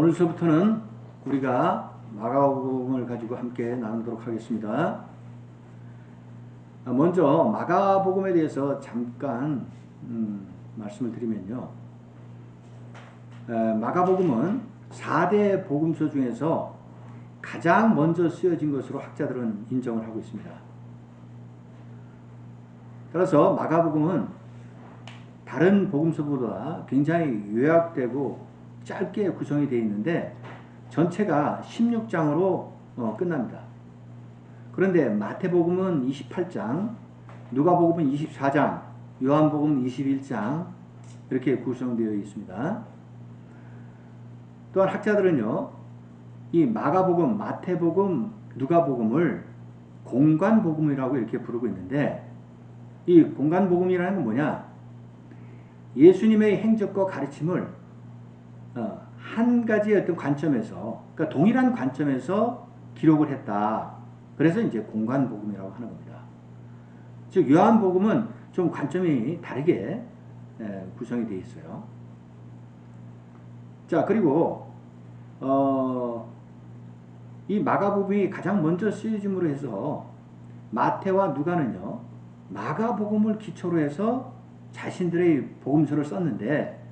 오늘서부터는 우리가 마가복음을 가지고 함께 나누도록 하겠습니다. 먼저 마가복음에 대해서 잠깐 말씀을 드리면요. 마가복음은 4대 복음서 중에서 가장 먼저 쓰여진 것으로 학자들은 인정을 하고 있습니다. 따라서 마가복음은 다른 복음서보다 굉장히 요약되고 짧게 구성이 되어 있는데 전체가 16장으로 끝납니다. 그런데 마태복음은 28장, 누가복음은 24장, 요한복음은 21장 이렇게 구성되어 있습니다. 또한 학자들은요, 이 마가복음, 마태복음, 누가복음을 공관복음이라고 이렇게 부르고 있는데, 이 공관복음이라는 건 뭐냐? 예수님의 행적과 가르침을 한 가지 어떤 관점에서, 그러니까 동일한 관점에서 기록을 했다. 그래서 이제 공관복음이라고 하는 겁니다. 즉 요한복음은 좀 관점이 다르게 구성이 되어 있어요. 자, 그리고 이 마가복음이 가장 먼저 쓰여짐으로 해서 마태와 누가는요, 마가복음을 기초로 해서 자신들의 복음서를 썼는데,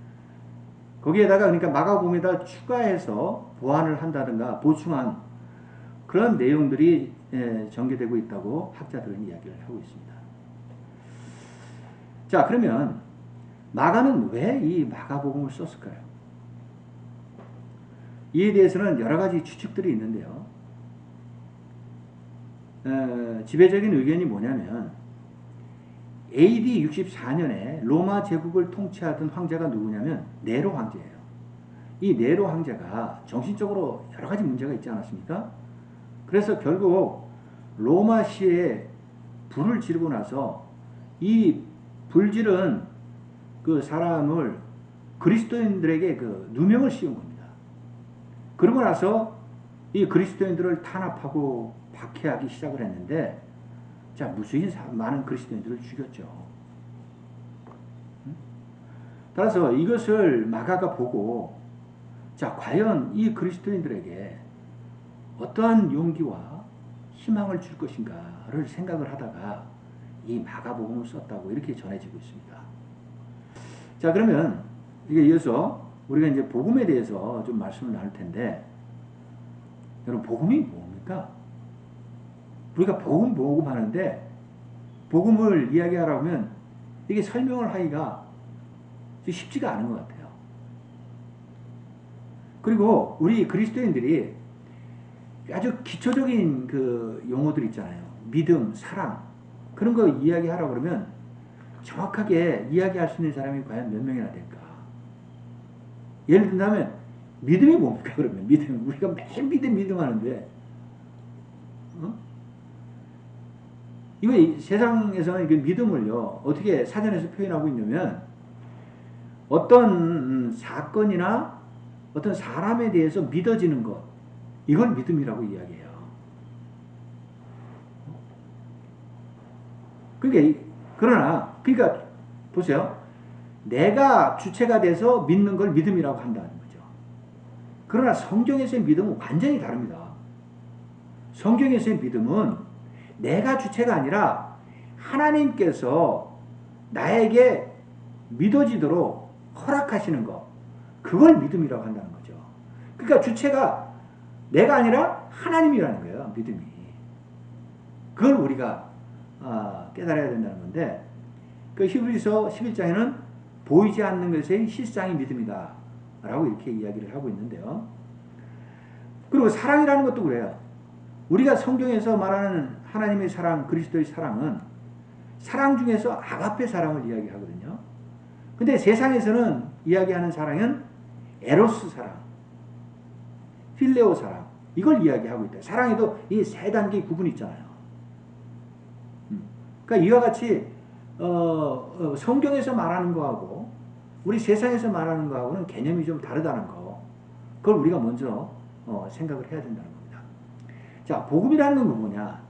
거기에다가 그러니까 마가복음에다 추가해서 보완을 한다든가 보충한 그런 내용들이 전개되고 있다고 학자들은 이야기를 하고 있습니다. 자, 그러면 마가는 왜 이 마가복음을 썼을까요? 이에 대해서는 여러 가지 추측들이 있는데요. 지배적인 의견이 뭐냐면 AD 64년에 로마 제국을 통치하던 황제가 누구냐면 네로 황제예요. 이 네로 황제가 정신적으로 여러 가지 문제가 있지 않았습니까? 그래서 결국 로마시에 불을 지르고 나서 이 불지른 그 사람을 그리스도인들에게 그 누명을 씌운 겁니다. 그러고 나서 이 그리스도인들을 탄압하고 박해하기 시작을 했는데, 자, 무수히 많은 그리스도인들을 죽였죠. 따라서 이것을 마가가 보고, 자, 과연 이 그리스도인들에게 어떠한 용기와 희망을 줄 것인가를 생각을 하다가 이 마가복음을 썼다고 이렇게 전해지고 있습니다. 자, 그러면 이게 이어서 우리가 이제 복음에 대해서 좀 말씀을 나눌 텐데, 여러분, 복음이 뭡니까? 우리가 복음 하는데, 복음을 이야기하라면 이게 설명을 하기가 쉽지가 않은 것 같아요. 그리고 우리 그리스도인들이 아주 기초적인 그 용어들 있잖아요. 믿음, 사랑, 그런 거 이야기하라고 그러면 정확하게 이야기할 수 있는 사람이 과연 몇 명이나 될까? 예를 든다면 믿음이 뭡니까? 그러면 믿음, 우리가 매일 믿음 하는데, 이거 세상에서는 믿음을요, 어떻게 사전에서 표현하고 있냐면, 어떤 사건이나 어떤 사람에 대해서 믿어지는 것, 이걸 믿음이라고 이야기해요. 그러니까 보세요. 내가 주체가 돼서 믿는 걸 믿음이라고 한다는 거죠. 그러나 성경에서의 믿음은 완전히 다릅니다. 성경에서의 믿음은 내가 주체가 아니라 하나님께서 나에게 믿어지도록 허락하시는 것, 그걸 믿음이라고 한다는 거죠. 그러니까 주체가 내가 아니라 하나님이라는 거예요, 믿음이. 그걸 우리가 깨달아야 된다는 건데, 그 히브리서 11장에는 보이지 않는 것의 실상이 믿음이다 라고 이렇게 이야기를 하고 있는데요. 그리고 사랑이라는 것도 그래요. 우리가 성경에서 말하는 하나님의 사랑, 그리스도의 사랑은 사랑 중에서 아가페 사랑을 이야기하거든요. 근데 세상에서는 이야기하는 사랑은 에로스 사랑, 필레오 사랑, 이걸 이야기하고 있다. 사랑에도 이 세 단계 구분이 있잖아요. 그러니까 이와 같이 성경에서 말하는 거하고 우리 세상에서 말하는 거하고는 개념이 좀 다르다는 거, 그걸 우리가 먼저 생각을 해야 된다는 겁니다. 자, 복음이라는 건 뭐냐?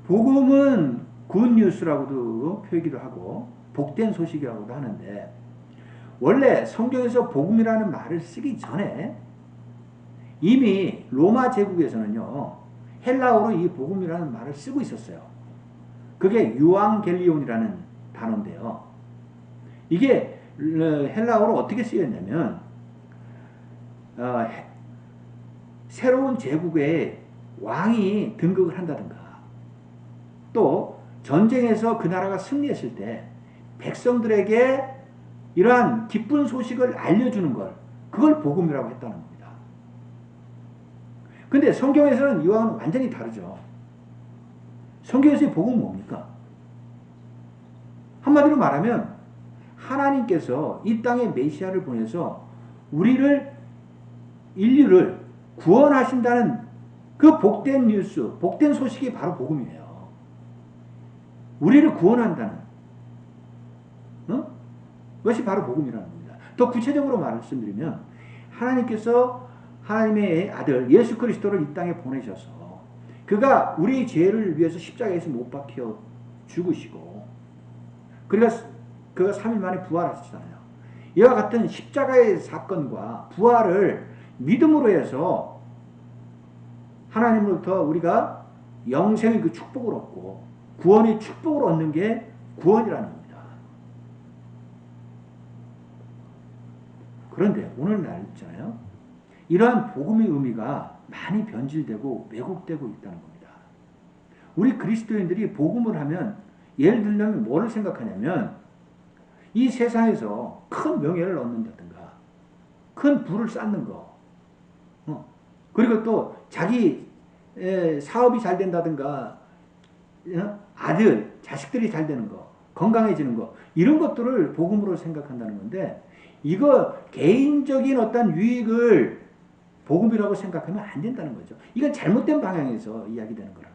복음은 굿뉴스라고도 표기도 하고 복된 소식이라고도 하는데, 원래 성경에서 복음이라는 말을 쓰기 전에 이미 로마 제국에서는요, 헬라어로 이 복음이라는 말을 쓰고 있었어요. 그게 유앙겔리온이라는 단어인데요. 이게 헬라어로 어떻게 쓰였냐면, 새로운 제국에 왕이 등극을 한다든가, 또 전쟁에서 그 나라가 승리했을 때 백성들에게 이러한 기쁜 소식을 알려주는 걸, 그걸 복음이라고 했다는 겁니다. 근데 성경에서는 이와는 완전히 다르죠. 성경에서의 복음은 뭡니까? 한마디로 말하면 하나님께서 이 땅에 메시아를 보내서 인류를 구원하신다는 그 복된 뉴스, 복된 소식이 바로 복음이에요. 우리를 구원한다는 그것이 바로 복음이라는 겁니다. 더 구체적으로 말씀드리면 하나님께서 하나님의 아들 예수 그리스도를 이 땅에 보내셔서 그가 우리의 죄를 위해서 십자가에서 못 박혀 죽으시고 그가 3일 만에 부활하셨잖아요. 이와 같은 십자가의 사건과 부활을 믿음으로 해서 하나님으로부터 우리가 영생의 그 축복을 얻고 구원의 축복을 얻는 게 구원이라는 겁니다. 그런데 오늘날 있잖아요. 이러한 복음의 의미가 많이 변질되고 왜곡되고 있다는 겁니다. 우리 그리스도인들이 복음을 하면 예를 들면 뭐를 생각하냐면 이 세상에서 큰 명예를 얻는다든가 큰 부를 쌓는 거 그리고 또 자기 사업이 잘 된다든가 아들, 자식들이 잘 되는 거 건강해지는 거 이런 것들을 복음으로 생각한다는 건데 이거 개인적인 어떤 유익을 복음이라고 생각하면 안 된다는 거죠. 이건 잘못된 방향에서 이야기되는 거라고요.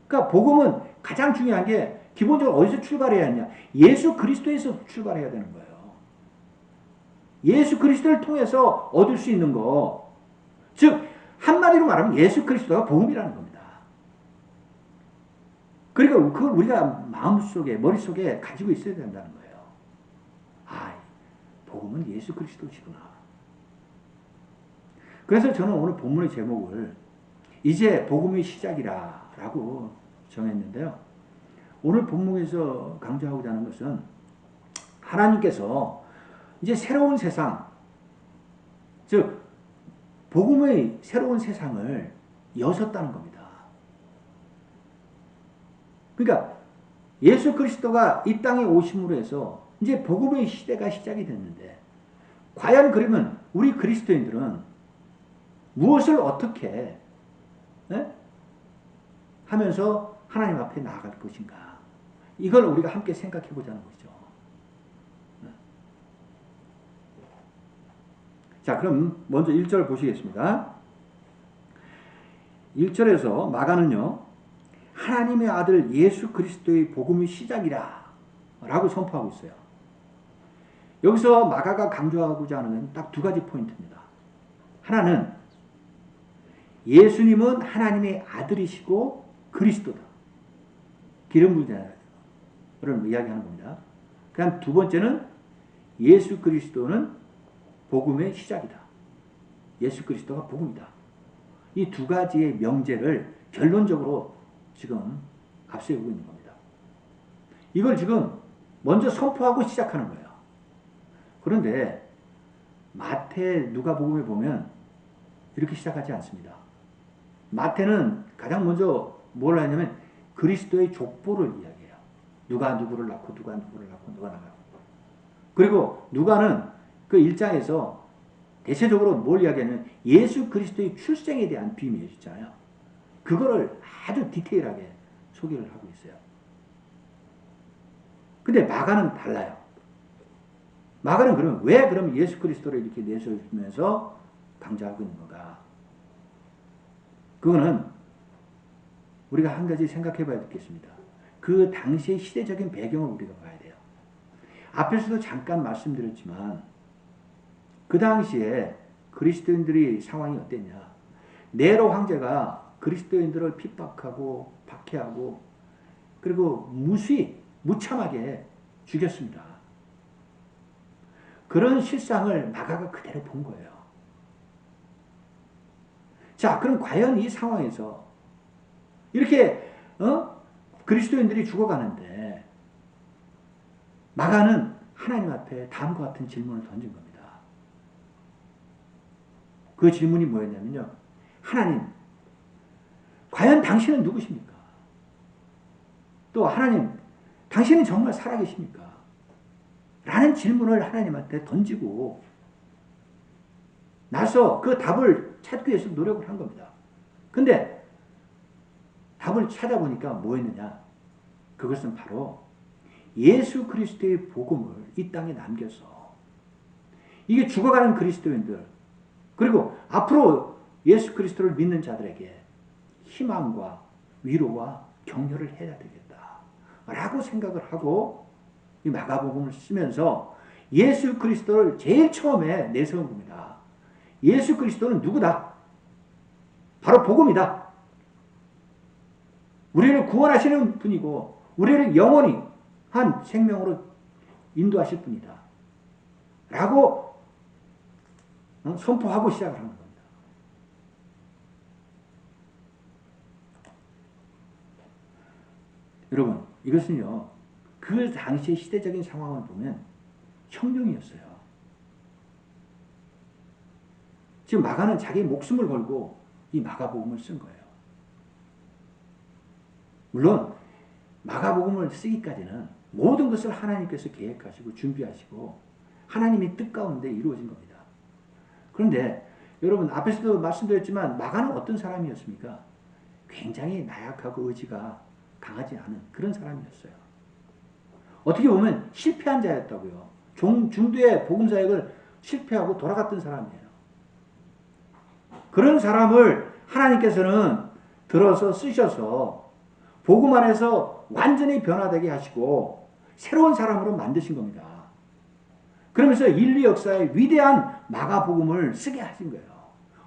그러니까 복음은 가장 중요한 게 기본적으로 어디서 출발해야 하냐? 예수 그리스도에서 출발해야 되는 거예요. 예수 그리스도를 통해서 얻을 수 있는 거. 즉 한마디로 말하면 예수 그리스도가 복음이라는 겁니다. 그러니까 그걸 우리가 마음속에 머릿속에 가지고 있어야 된다는 거예요. 복음은 예수 그리스도시구나. 그래서 저는 오늘 본문의 제목을 이제 복음의 시작이라 라고 정했는데요. 오늘 본문에서 강조하고자 하는 것은 하나님께서 이제 새로운 세상, 즉 복음의 새로운 세상을 여셨다는 겁니다. 그러니까 예수 그리스도가 이 땅에 오심으로 해서 이제 복음의 시대가 시작이 됐는데 과연 그러면 우리 그리스도인들은 무엇을 어떻게 하면서 하나님 앞에 나아갈 것인가? 이걸 우리가 함께 생각해 보자는 것이죠. 자, 그럼 먼저 1절 보시겠습니다. 1절에서 마가는요, 하나님의 아들 예수 그리스도의 복음의 시작이라 라고 선포하고 있어요. 여기서 마가가 강조하고자 하는 건 딱 두 가지 포인트입니다. 하나는 예수님은 하나님의 아들이시고 그리스도다. 기름 부은 자를 이야기하는 겁니다. 그다음 두 번째는 예수 그리스도는 복음의 시작이다. 예수 그리스도가 복음이다. 이 두 가지의 명제를 결론적으로 지금 앞세우고 있는 겁니다. 이걸 지금 먼저 선포하고 시작하는 거예요. 그런데 마태, 누가복음에 보면 이렇게 시작하지 않습니다. 마태는 가장 먼저 뭘 하냐면 그리스도의 족보를 이야기해요. 누가 누구를 낳고 누가 누구를 낳고 누가 나가고. 그리고 누가는 그 1장에서 대체적으로 뭘 이야기하냐면 예수 그리스도의 출생에 대한 비밀이 있잖아요. 그거를 아주 디테일하게 소개를 하고 있어요. 근데 마가는 달라요. 마가는 그러면 왜 그럼 예수 그리스도를 이렇게 내세우면서 강조하고 있는 건가? 그거는 우리가 한 가지 생각해 봐야 되겠습니다. 그 당시의 시대적인 배경을 우리가 봐야 돼요. 앞에서도 잠깐 말씀드렸지만 그 당시에 그리스도인들의 상황이 어땠냐? 네로 황제가 그리스도인들을 핍박하고 박해하고 그리고 무참하게 죽였습니다. 그런 실상을 마가가 그대로 본 거예요. 자, 그럼 과연 이 상황에서 이렇게 그리스도인들이 죽어가는데 마가는 하나님 앞에 다음과 같은 질문을 던진 겁니다. 그 질문이 뭐였냐면요. 하나님, 과연 당신은 누구십니까? 또 하나님, 당신은 정말 살아계십니까? 라는 질문을 하나님한테 던지고 나서 그 답을 찾기 위해서 노력을 한 겁니다. 근데 답을 찾아보니까 뭐였느냐? 그것은 바로 예수 그리스도의 복음을 이 땅에 남겨서 이게 죽어가는 그리스도인들 그리고 앞으로 예수 그리스도를 믿는 자들에게 희망과 위로와 격려를 해야 되겠다 라고 생각을 하고 이 마가복음을 쓰면서 예수 그리스도를 제일 처음에 내세운 겁니다. 예수 그리스도는 누구다? 바로 복음이다. 우리를 구원하시는 분이고 우리를 영원히 한 생명으로 인도하실 분이다. 라고 선포하고 시작을 하는 겁니다. 여러분, 이것은요, 그 당시의 시대적인 상황을 보면 혁명이었어요. 지금 마가는 자기 목숨을 걸고 이 마가복음을 쓴 거예요. 물론 마가복음을 쓰기까지는 모든 것을 하나님께서 계획하시고 준비하시고 하나님의 뜻 가운데 이루어진 겁니다. 그런데 여러분 앞에서도 말씀드렸지만 마가는 어떤 사람이었습니까? 굉장히 나약하고 의지가 강하지 않은 그런 사람이었어요. 어떻게 보면 실패한 자였다고요. 중도의 복음사역을 실패하고 돌아갔던 사람이에요. 그런 사람을 하나님께서는 들어서 쓰셔서 복음 안에서 완전히 변화되게 하시고 새로운 사람으로 만드신 겁니다. 그러면서 인류 역사에 위대한 마가복음을 쓰게 하신 거예요.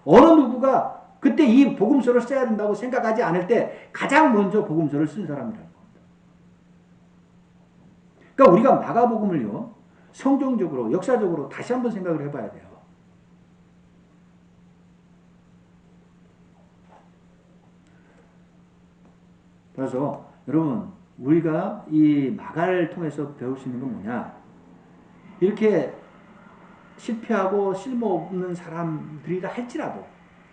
어느 누구가 그때 이 복음서를 써야 된다고 생각하지 않을 때 가장 먼저 복음서를 쓴 사람이라는 겁니다. 그러니까 우리가 마가복음을요, 성경적으로, 역사적으로 다시 한번 생각을 해봐야 돼요. 그래서 여러분 우리가 이 마가를 통해서 배울 수 있는 건 뭐냐? 이렇게 실패하고 쓸모없는 사람들이라 할지라도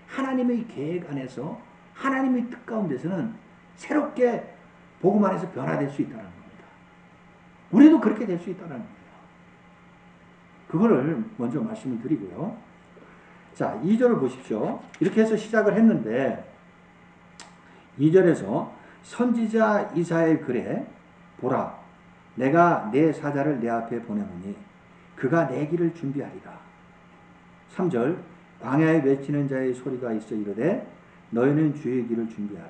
하나님의 계획 안에서 하나님의 뜻 가운데서는 새롭게 복음 안에서 변화될 수 있다는 겁니다. 우리도 그렇게 될 수 있다는 겁니다. 그거를 먼저 말씀을 드리고요. 자, 2절을 보십시오. 이렇게 해서 시작을 했는데 2절에서 선지자 이사야의 글에 보라 내가 내 사자를 내 앞에 보내노니 그가 내 길을 준비하리라. 3절 광야에 외치는 자의 소리가 있어 이르되 너희는 주의 길을 준비하라.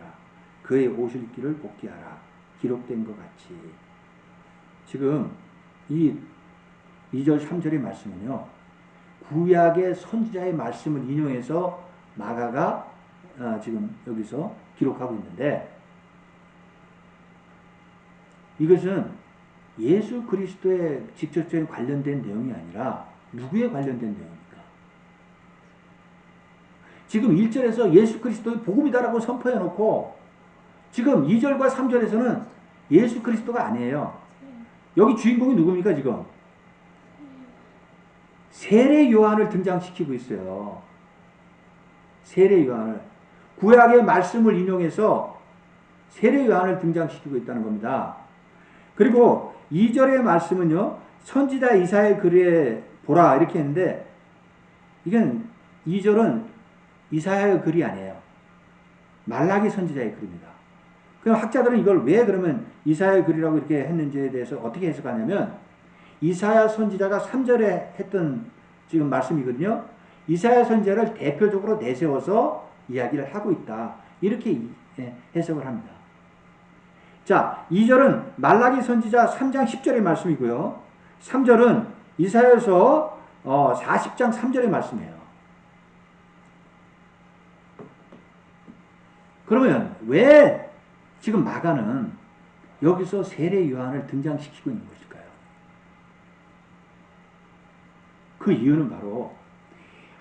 그의 오실 길을 복귀하라. 기록된 것 같이. 지금 이 2절 3절의 말씀은요. 구약의 선지자의 말씀을 인용해서 마가가 지금 여기서 기록하고 있는데 이것은 예수 그리스도에 직접적인 관련된 내용이 아니라 누구에 관련된 내용입니까? 지금 1절에서 예수 그리스도의 복음이다라고 선포해 놓고 지금 2절과 3절에서는 예수 그리스도가 아니에요. 여기 주인공이 누굽니까 지금? 세례 요한을 등장시키고 있어요. 세례 요한을. 구약의 말씀을 인용해서 세례 요한을 등장시키고 있다는 겁니다. 그리고 2절의 말씀은요. 선지자 이사야의 글에 보라 이렇게 했는데 이건 2절은 이사야의 글이 아니에요. 말라기 선지자의 글입니다. 그럼 학자들은 이걸 왜 그러면 이사야의 글이라고 이렇게 했는지에 대해서 어떻게 해석하냐면 이사야 선지자가 3절에 했던 지금 말씀이거든요. 이사야 선지자를 대표적으로 내세워서 이야기를 하고 있다. 이렇게 해석을 합니다. 자, 2절은 말라기 선지자 3장 10절의 말씀이고요. 3절은 이사야서 40장 3절의 말씀이에요. 그러면 왜 지금 마가는 여기서 세례 요한을 등장시키고 있는 것일까요? 그 이유는 바로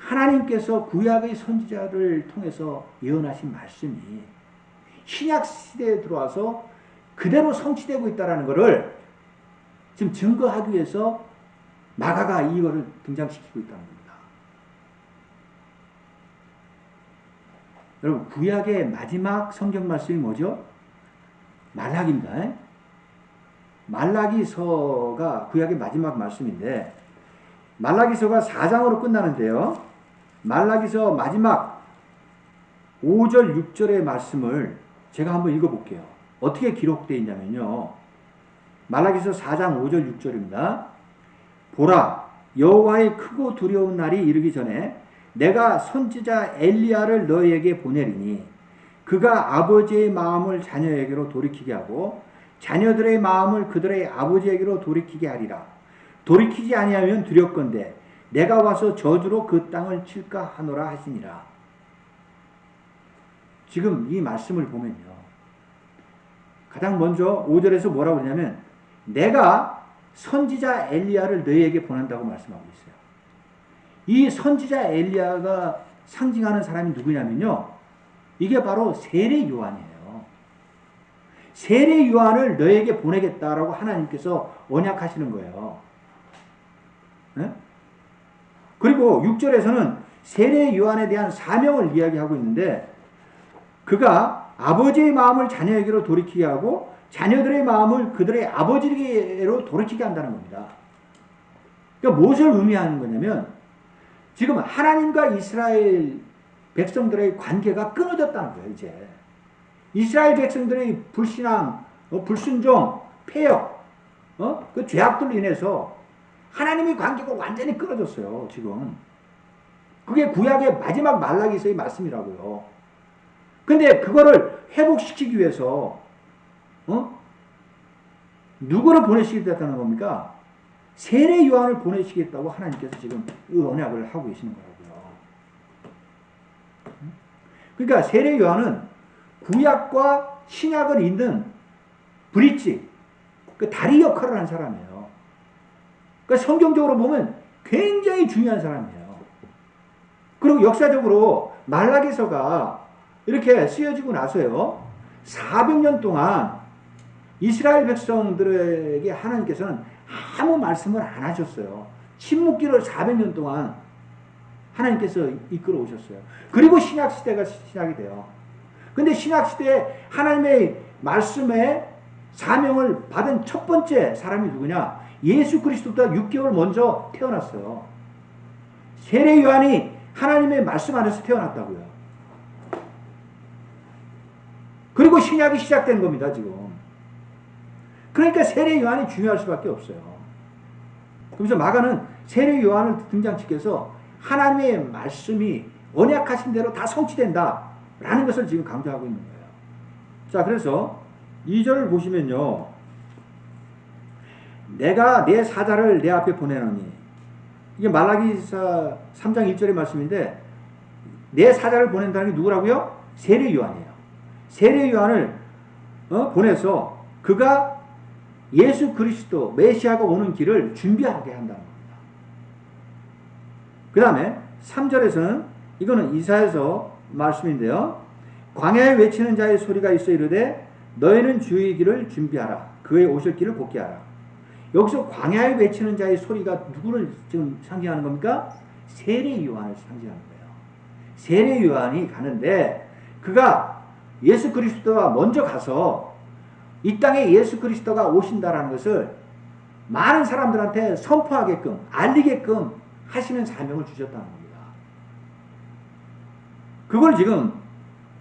하나님께서 구약의 선지자를 통해서 예언하신 말씀이 신약 시대에 들어와서 그대로 성취되고 있다는 것을 지금 증거하기 위해서 마가가 이거를 등장시키고 있다는 겁니다. 여러분, 구약의 마지막 성경 말씀이 뭐죠? 말라기입니다. 말라기서가 구약의 마지막 말씀인데, 말라기서가 4장으로 끝나는데요. 말라기서 마지막 5절, 6절의 말씀을 제가 한번 읽어볼게요. 어떻게 기록되어 있냐면요. 말라기서 4장 5절, 6절입니다. 보라, 여호와의 크고 두려운 날이 이르기 전에 내가 선지자 엘리야를 너희에게 보내리니 그가 아버지의 마음을 자녀에게로 돌이키게 하고 자녀들의 마음을 그들의 아버지에게로 돌이키게 하리라. 돌이키지 아니하면 두렵건대 내가 와서 저주로 그 땅을 칠까 하노라 하시니라. 지금 이 말씀을 보면요. 가장 먼저 5절에서 뭐라고 그러냐면 내가 선지자 엘리야를 너희에게 보낸다고 말씀하고 있어요. 이 선지자 엘리야가 상징하는 사람이 누구냐면요. 이게 바로 세례 요한이에요. 세례 요한을 너희에게 보내겠다라고 하나님께서 언약하시는 거예요. 네? 그리고 6절에서는 세례 요한에 대한 사명을 이야기하고 있는데 그가 아버지의 마음을 자녀에게로 돌이키게 하고 자녀들의 마음을 그들의 아버지에게로 돌이키게 한다는 겁니다. 그러니까 무엇을 의미하는 거냐면 지금 하나님과 이스라엘 백성들의 관계가 끊어졌다는 거예요. 이제 이스라엘 백성들의 불신앙, 불순종, 폐역, 그 죄악들로 인해서 하나님의 관계가 완전히 끊어졌어요. 지금 그게 구약의 마지막 말라기서의 말씀이라고요. 근데 그거를 회복시키기 위해서 누구를 보내시겠다는 겁니까? 세례 요한을 보내시겠다고 하나님께서 지금 이 언약을 하고 계시는 거라고요. 그러니까 세례 요한은 구약과 신약을 잇는 브릿지, 그 다리 역할을 한 사람이에요. 그러니까 성경적으로 보면 굉장히 중요한 사람이에요. 그리고 역사적으로 말라기서가 이렇게 쓰여지고 나서요. 400년 동안 이스라엘 백성들에게 하나님께서는 아무 말씀을 안 하셨어요. 침묵기를 400년 동안 하나님께서 이끌어 오셨어요. 그리고 신약시대가 시작이 돼요. 근데 신약시대에 하나님의 말씀에 사명을 받은 첫 번째 사람이 누구냐? 예수 그리스도보다 6개월 먼저 태어났어요. 세례 요한이 하나님의 말씀 안에서 태어났다고요. 그리고 신약이 시작된 겁니다, 지금. 그러니까 세례 요한이 중요할 수밖에 없어요. 그래서 마가는 세례 요한을 등장시켜서 하나님의 말씀이 언약하신 대로 다 성취된다라는 것을 지금 강조하고 있는 거예요. 자, 그래서 2절을 보시면요. 내가 내 사자를 내 앞에 보내노니 이게 말라기서 3장 1절의 말씀인데 내 사자를 보낸다는 게 누구라고요? 세례 요한이에요. 세례 요한을 보내서 그가 예수 그리스도 메시아가 오는 길을 준비하게 한다는 겁니다. 그 다음에 3절에서는 이거는 이사야서 말씀인데요. 광야에 외치는 자의 소리가 있어 이르되 너희는 주의 길을 준비하라. 그의 오실 길을 곧게 하라. 여기서 광야에 외치는 자의 소리가 누구를 지금 상징하는 겁니까? 세례 요한을 상징하는 거예요. 세례 요한이 가는데 그가 예수 그리스도가 먼저 가서 이 땅에 예수 그리스도가 오신다라는 것을 많은 사람들한테 선포하게끔 알리게끔 하시는 사명을 주셨다는 겁니다. 그걸 지금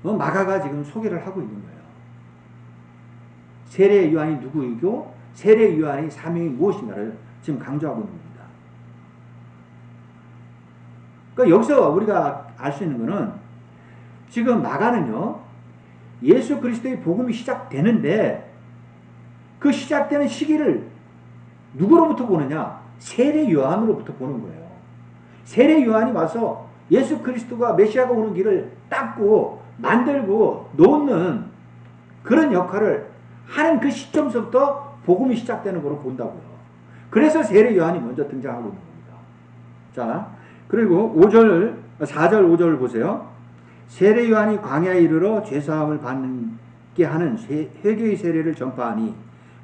마가가 지금 소개를 하고 있는 거예요. 세례 요한이 누구이고 세례 요한의 사명이 무엇인가를 지금 강조하고 있는 겁니다. 그러니까 여기서 우리가 알 수 있는 것은 지금 마가는요. 예수 그리스도의 복음이 시작되는데 그 시작되는 시기를 누구로부터 보느냐? 세례 요한으로부터 보는 거예요. 세례 요한이 와서 예수 그리스도가 메시아가 오는 길을 닦고 만들고 놓는 그런 역할을 하는 그 시점부터 복음이 시작되는 거로 본다고요. 그래서 세례 요한이 먼저 등장하고 있는 겁니다. 자, 그리고 4절 5절 보세요. 세례 요한이 광야에 이르러 죄사함을 받게 하는 회개의 세례를 전파하니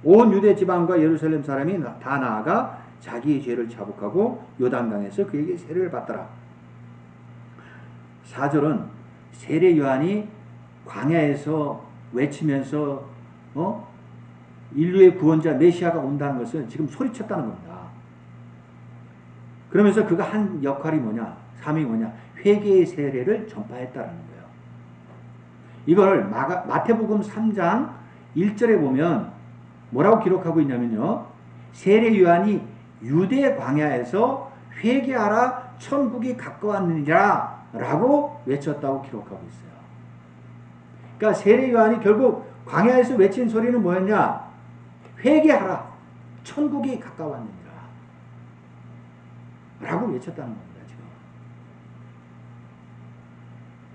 온 유대 지방과 예루살렘 사람이 다 나아가 자기의 죄를 자복하고 요단강에서 그에게 세례를 받더라. 4절은 세례 요한이 광야에서 외치면서 인류의 구원자 메시아가 온다는 것을 지금 소리쳤다는 겁니다. 그러면서 그가 한 역할이 뭐냐? 사명이 뭐냐? 회개의 세례를 전파했다는 거예요. 이걸 마태복음 3장 1절에 보면 뭐라고 기록하고 있냐면요. 세례 요한이 유대 광야에서 회개하라 천국이 가까웠느니라 라고 외쳤다고 기록하고 있어요. 그러니까 세례 요한이 결국 광야에서 외친 소리는 뭐였냐? 회개하라 천국이 가까웠느니라 라고 외쳤다는 겁니다. 지금.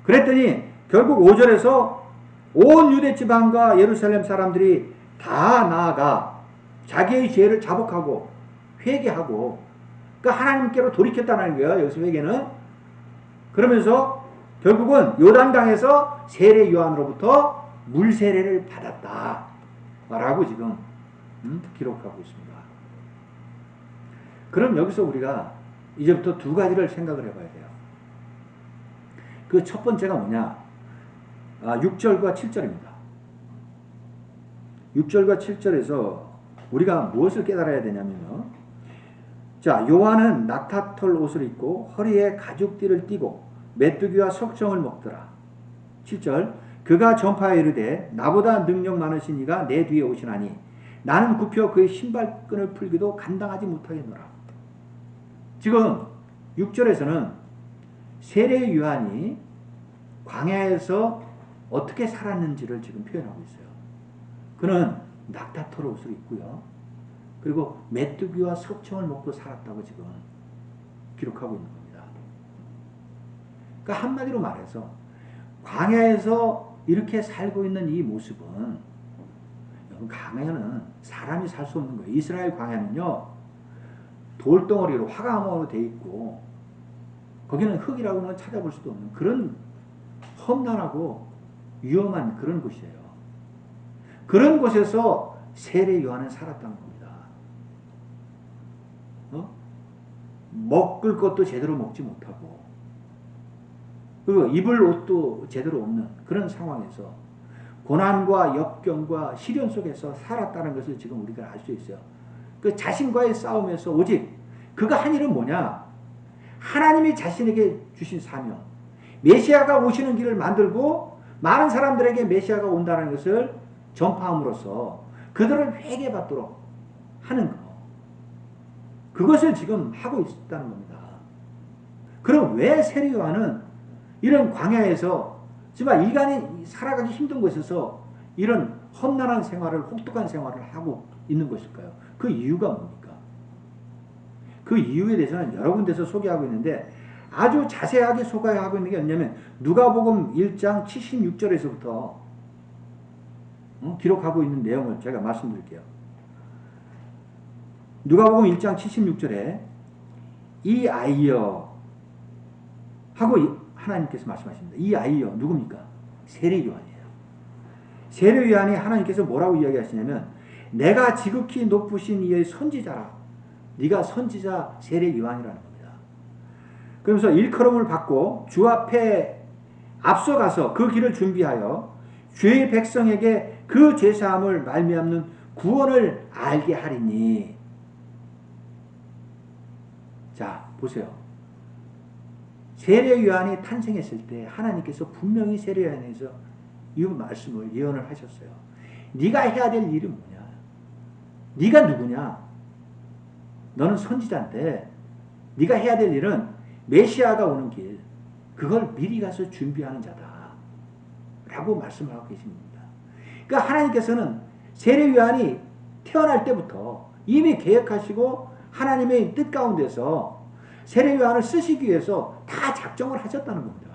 그랬더니 결국 5절에서 온 유대 지방과 예루살렘 사람들이 다 나아가 자기의 죄를 자복하고 회개하고 그러니까 하나님께로 돌이켰다는 거예요. 여기서 회개는. 그러면서 결국은 요단강에서 세례 요한으로부터 물세례를 받았다 라고 지금 기록하고 있습니다. 그럼 여기서 우리가 이제부터 두 가지를 생각을 해봐야 돼요. 그 첫 번째가 뭐냐? 6절과 7절입니다. 6절과 7절에서 우리가 무엇을 깨달아야 되냐면요. 자, 요한은 낙타털 옷을 입고 허리에 가죽띠를 띠고 메뚜기와 석청을 먹더라. 7절 그가 전파에 이르되 나보다 능력 많으신 이가 내 뒤에 오시나니 나는 굽혀 그의 신발끈을 풀기도 감당하지 못하겠노라. 지금 6절에서는 세례 요한이 광야에서 어떻게 살았는지를 지금 표현하고 있어요. 그는 낙타털 옷을 입고요. 그리고 메뚜기와 석청을 먹고 살았다고 지금 기록하고 있는 겁니다. 그러니까 한마디로 말해서 광야에서 이렇게 살고 있는 이 모습은 광야는 사람이 살 수 없는 거예요. 이스라엘 광야는요. 돌덩어리로 화강으로 돼 있고 거기는 흙이라고는 찾아볼 수도 없는 그런 험난하고 위험한 그런 곳이에요. 그런 곳에서 세례 요한은 살았다는 겁니다. 먹을 것도 제대로 먹지 못하고 그리고 입을 옷도 제대로 없는 그런 상황에서 고난과 역경과 시련 속에서 살았다는 것을 지금 우리가 알 수 있어요. 그 자신과의 싸움에서 오직 그가 한 일은 뭐냐? 하나님이 자신에게 주신 사명, 메시아가 오시는 길을 만들고 많은 사람들에게 메시아가 온다는 것을 전파함으로써 그들을 회개받도록 하는 것. 그것을 지금 하고 있다는 겁니다. 그럼 왜 세례 요한은 이런 광야에서 정말 인간이 살아가기 힘든 곳에서 이런 험난한 생활을, 혹독한 생활을 하고 있는 것일까요? 그 이유가 뭡니까? 그 이유에 대해서는 여러 군데서 소개하고 있는데 아주 자세하게 소개하고 있는 게 뭐냐면 누가복음 1장 76절에서부터 기록하고 있는 내용을 제가 말씀드릴게요. 누가복음 1장 76절에 이 아이여 하고 하나님께서 말씀하십니다. 이 아이여 누굽니까? 세례 요한이에요. 세례 요한이 하나님께서 뭐라고 이야기하시냐면 내가 지극히 높으신 이의 선지자라. 네가 선지자 세례 요한이라는 겁니다. 그러면서 일컬음을 받고 주 앞에 앞서가서 그 길을 준비하여 주의 백성에게 그 죄사함을 말미암는 구원을 알게 하리니. 자, 보세요. 세례 요한이 탄생했을 때 하나님께서 분명히 세례 요한에서 이 말씀을 예언을 하셨어요. 네가 해야 될 일은 뭐냐? 네가 누구냐? 너는 선지자인데 네가 해야 될 일은 메시아가 오는 길, 그걸 미리 가서 준비하는 자다 라고 말씀을 하고 계십니다. 그러니까 하나님께서는 세례 요한이 태어날 때부터 이미 계획하시고 하나님의 뜻 가운데서 세례 요한을 쓰시기 위해서 다 작정을 하셨다는 겁니다.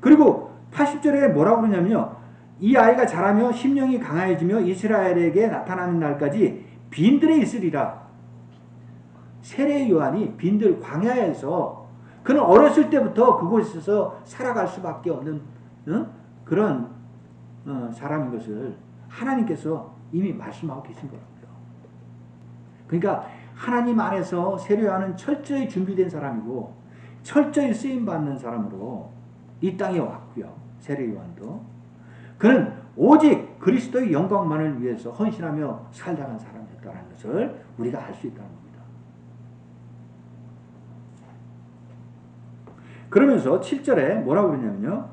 그리고 80절에 뭐라고 그러냐면요. 이 아이가 자라며 심령이 강해지며 이스라엘에게 나타나는 날까지 빈들에 있으리라. 세례 요한이 빈들 광야에서 그는 어렸을 때부터 그곳에서 살아갈 수밖에 없는 그런 사람인 것을 하나님께서 이미 말씀하고 계신 거라고요. 그러니까 하나님 안에서 세례 요한은 철저히 준비된 사람이고 철저히 쓰임받는 사람으로 이 땅에 왔고요. 세례 요한도. 그는 오직 그리스도의 영광만을 위해서 헌신하며 살다간 사람이었다는 것을 우리가 알 수 있다는 겁니다. 그러면서 7절에 뭐라고 그러냐면요.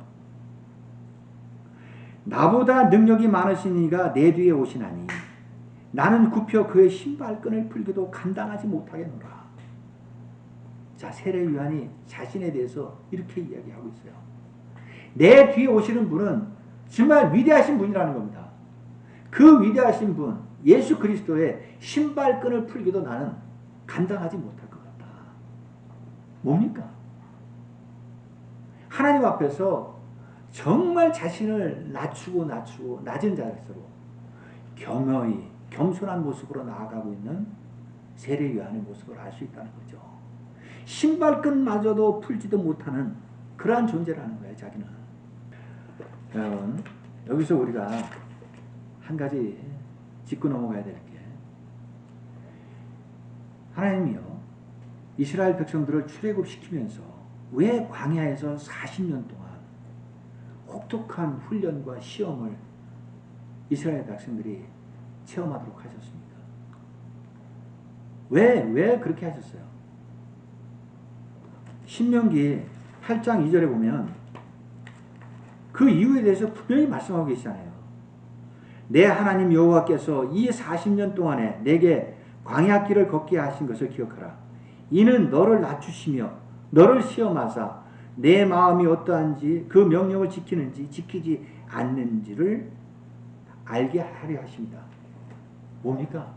나보다 능력이 많으신 이가 내 뒤에 오시나니 나는 굽혀 그의 신발끈을 풀기도 감당하지 못하겠노라. 자, 세례 요한이 자신에 대해서 이렇게 이야기하고 있어요. 내 뒤에 오시는 분은 정말 위대하신 분이라는 겁니다. 그 위대하신 분, 예수 그리스도의 신발끈을 풀기도 나는 감당하지 못할 것 같다. 뭡니까? 하나님 앞에서 정말 자신을 낮추고 낮은 자세로 겸허히 겸손한 모습으로 나아가고 있는 세례 요한의 모습을 알 수 있다는 거죠. 신발끈마저도 풀지도 못하는 그러한 존재라는 거예요, 자기는. 여러분, 여기서 우리가 한 가지 짚고 넘어가야 될 게, 하나님이요 이스라엘 백성들을 출애굽시키면서 왜 광야에서 40년 동안 혹독한 훈련과 시험을 이스라엘 백성들이 체험하도록 하셨습니까? 왜 그렇게 하셨어요? 신명기 8장 2절에 보면 그 이유에 대해서 분명히 말씀하고 계시잖아요. 내 하나님 여호와께서 이 40년 동안에 내게 광야길을 걷게 하신 것을 기억하라. 이는 너를 낮추시며 너를 시험하사 내 마음이 어떠한지 그 명령을 지키는지 지키지 않는지를 알게 하려 하십니다. 뭡니까?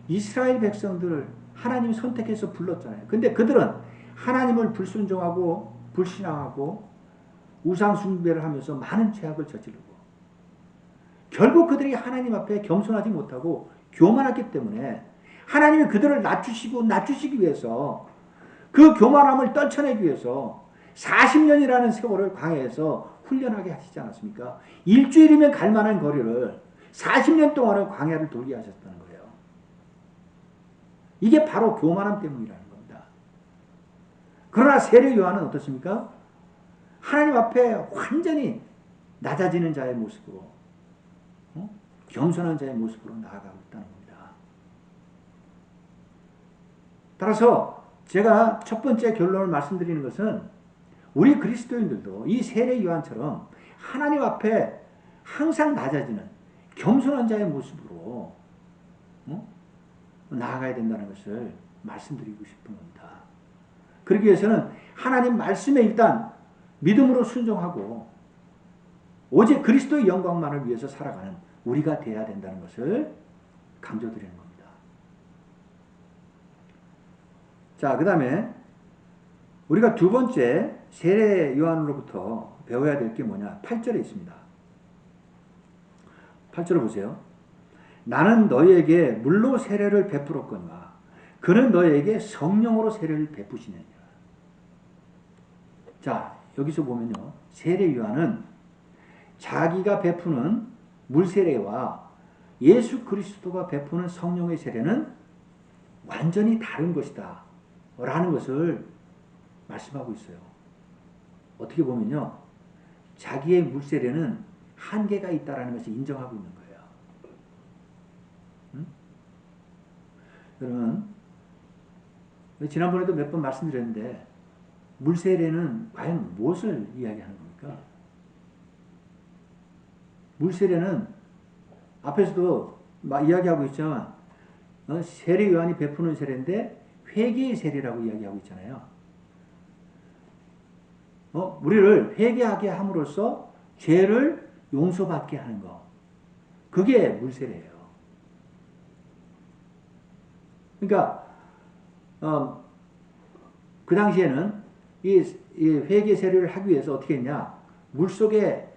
이스라엘 백성들을 하나님이 선택해서 불렀잖아요. 근데 그들은 하나님을 불순종하고 불신앙하고 우상 숭배를 하면서 많은 죄악을 저지르고 결국 그들이 하나님 앞에 겸손하지 못하고 교만했기 때문에 하나님이 그들을 낮추시기 위해서 그 교만함을 떨쳐내기 위해서 40년이라는 세월을 광야에서 훈련하게 하시지 않았습니까? 일주일이면 갈 만한 거리를 40년 동안은 광야를 돌게 하셨다는 거예요. 이게 바로 교만함 때문이라는 겁니다. 그러나 세례 요한은 어떻습니까? 하나님 앞에 완전히 낮아지는 자의 모습으로 겸손한 자의 모습으로 나아가고 있다는 겁니다. 따라서 제가 첫 번째 결론을 말씀드리는 것은 우리 그리스도인들도 이 세례 요한처럼 하나님 앞에 항상 낮아지는 겸손한 자의 모습으로 나아가야 된다는 것을 말씀드리고 싶은 겁니다. 그러기 위해서는 하나님 말씀에 일단 믿음으로 순종하고 오직 그리스도의 영광만을 위해서 살아가는 우리가 되어야 된다는 것을 강조드리는 겁니다. 자, 그 다음에 우리가 두 번째 세례 요한으로부터 배워야 될 게 뭐냐? 8절에 있습니다. 8절을 보세요. 나는 너희에게 물로 세례를 베풀었거니와 그는 너희에게 성령으로 세례를 베푸시느니라. 자, 여기서 보면요. 세례 요한은 자기가 베푸는 물세례와 예수 그리스도가 베푸는 성령의 세례는 완전히 다른 것이다 라는 것을 말씀하고 있어요. 어떻게 보면요. 자기의 물세례는 한계가 있다는 것을 인정하고 있는 거예요. 여러분, 지난번에도 몇 번 말씀드렸는데 물세례는 과연 무엇을 이야기하는 겁니까? 물세례는 앞에서도 막 이야기하고 있지만 세례 요한이 베푸는 세례인데 회개의 세례라고 이야기하고 있잖아요. 우리를 회개하게 함으로써 죄를 용서받게 하는 거. 그게 물세례예요. 그러니까 그 당시에는 이 회개 세례를 하기 위해서 어떻게 했냐? 물속에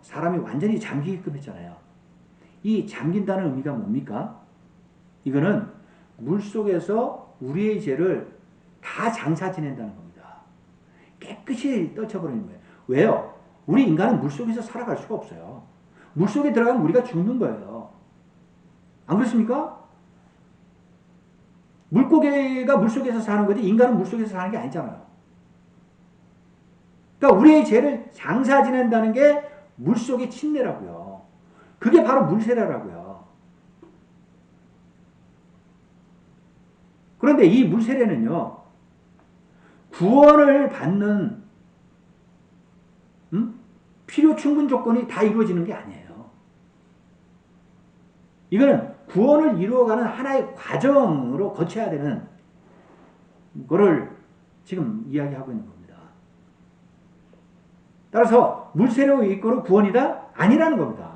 사람이 완전히 잠기게끔 했잖아요. 이 잠긴다는 의미가 뭡니까? 이거는 물속에서 우리의 죄를 다 장사 지낸다는 겁니다. 깨끗이 떨쳐버리는 거예요. 왜요? 우리 인간은 물속에서 살아갈 수가 없어요. 물속에 들어가면 우리가 죽는 거예요. 안 그렇습니까? 물고기가 물속에서 사는 거지 인간은 물속에서 사는 게 아니잖아요. 그러니까 우리의 죄를 장사 지낸다는 게 물속의 침례라고요. 그게 바로 물세례라고요. 그런데 이 물세례는요. 구원을 받는 필요 충분 조건이 다 이루어지는 게 아니에요. 이거는 구원을 이루어가는 하나의 과정으로 거쳐야 되는 거를 지금 이야기하고 있는 겁니다. 따라서 물세례로 이끌어 구원이다? 아니라는 겁니다.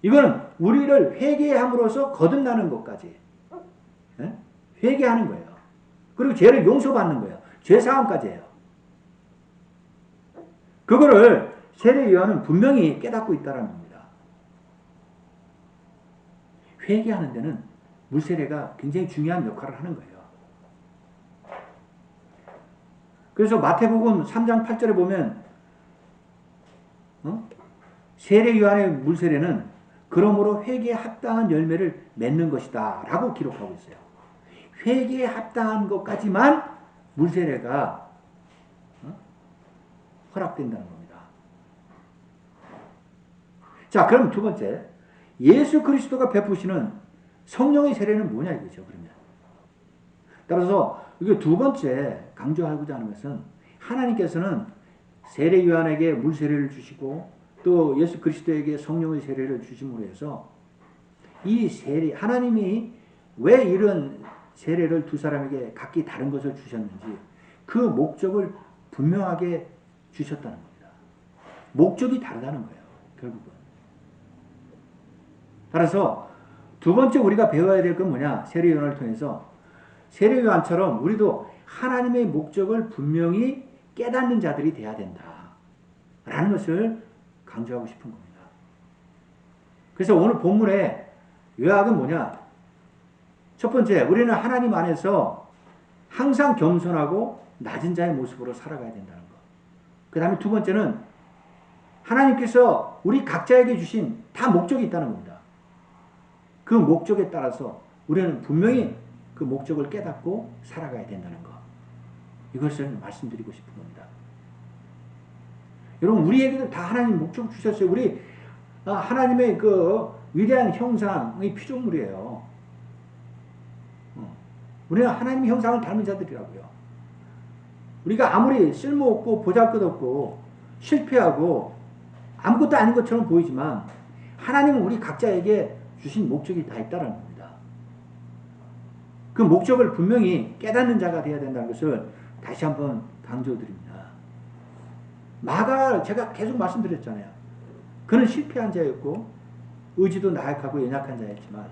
이거는 우리를 회개함으로써 거듭나는 것까지 회개하는 거예요. 그리고 죄를 용서받는 거예요. 죄사함까지 해요. 그거를 세례 요한은 분명히 깨닫고 있다는 겁니다. 회개하는 데는 물세례가 굉장히 중요한 역할을 하는 거예요. 그래서 마태복음 3장 8절에 보면 세례 요한의 물세례는 그러므로 회개에 합당한 열매를 맺는 것이다 라고 기록하고 있어요. 회개에 합당한 것까지만 물세례가 허락된다는 겁니다. 자, 그럼 두 번째, 예수 그리스도가 베푸시는 성령의 세례는 뭐냐 이거죠. 그러면 따라서 이게 두 번째 강조하고자 하는 것은 하나님께서는 세례 요한에게 물 세례를 주시고 또 예수 그리스도에게 성령의 세례를 주심으로 해서 이 세례 하나님이 왜 이런 세례를 두 사람에게 각기 다른 것을 주셨는지 그 목적을 분명하게 주셨다는 겁니다. 목적이 다르다는 거예요. 결국은. 따라서 두 번째 우리가 배워야 될 건 뭐냐? 세례 요한을 통해서 세례 요한처럼 우리도 하나님의 목적을 분명히 깨닫는 자들이 돼야 된다. 라는 것을 강조하고 싶은 겁니다. 그래서 오늘 본문의 요약은 뭐냐? 첫 번째, 우리는 하나님 안에서 항상 겸손하고 낮은 자의 모습으로 살아가야 된다는 것. 그 다음에 두 번째는 하나님께서 우리 각자에게 주신 다 목적이 있다는 겁니다. 그 목적에 따라서 우리는 분명히 그 목적을 깨닫고 살아가야 된다는 것. 이것을 말씀드리고 싶은 겁니다. 여러분, 우리에게도 다 하나님 목적 주셨어요. 우리 하나님의 그 위대한 형상의 피조물이에요. 우리는 하나님의 형상을 닮은 자들이라고요. 우리가 아무리 쓸모없고 보잘것없고 실패하고 아무것도 아닌 것처럼 보이지만 하나님은 우리 각자에게 주신 목적이 다 있다는 겁니다. 그 목적을 분명히 깨닫는 자가 되어야 된다는 것을 다시 한번 강조드립니다. 마가 제가 계속 말씀드렸잖아요. 그는 실패한 자였고 의지도 나약하고 연약한 자였지만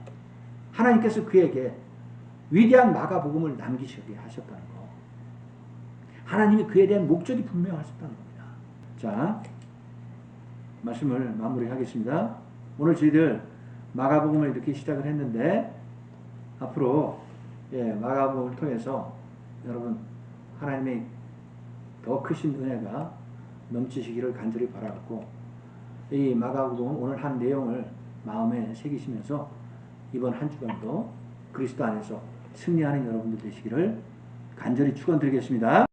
하나님께서 그에게 위대한 마가복음을 남기시게 하셨다는 거. 하나님이 그에 대한 목적이 분명하셨다는 겁니다. 자, 말씀을 마무리하겠습니다. 오늘 저희들 마가복음을 이렇게 시작을 했는데 앞으로 마가복음을 통해서 여러분 하나님의 더 크신 은혜가 넘치시기를 간절히 바라고 이 마가복음 오늘 한 내용을 마음에 새기시면서 이번 한 주간도 그리스도 안에서 승리하는 여러분들 되시기를 간절히 축원드리겠습니다.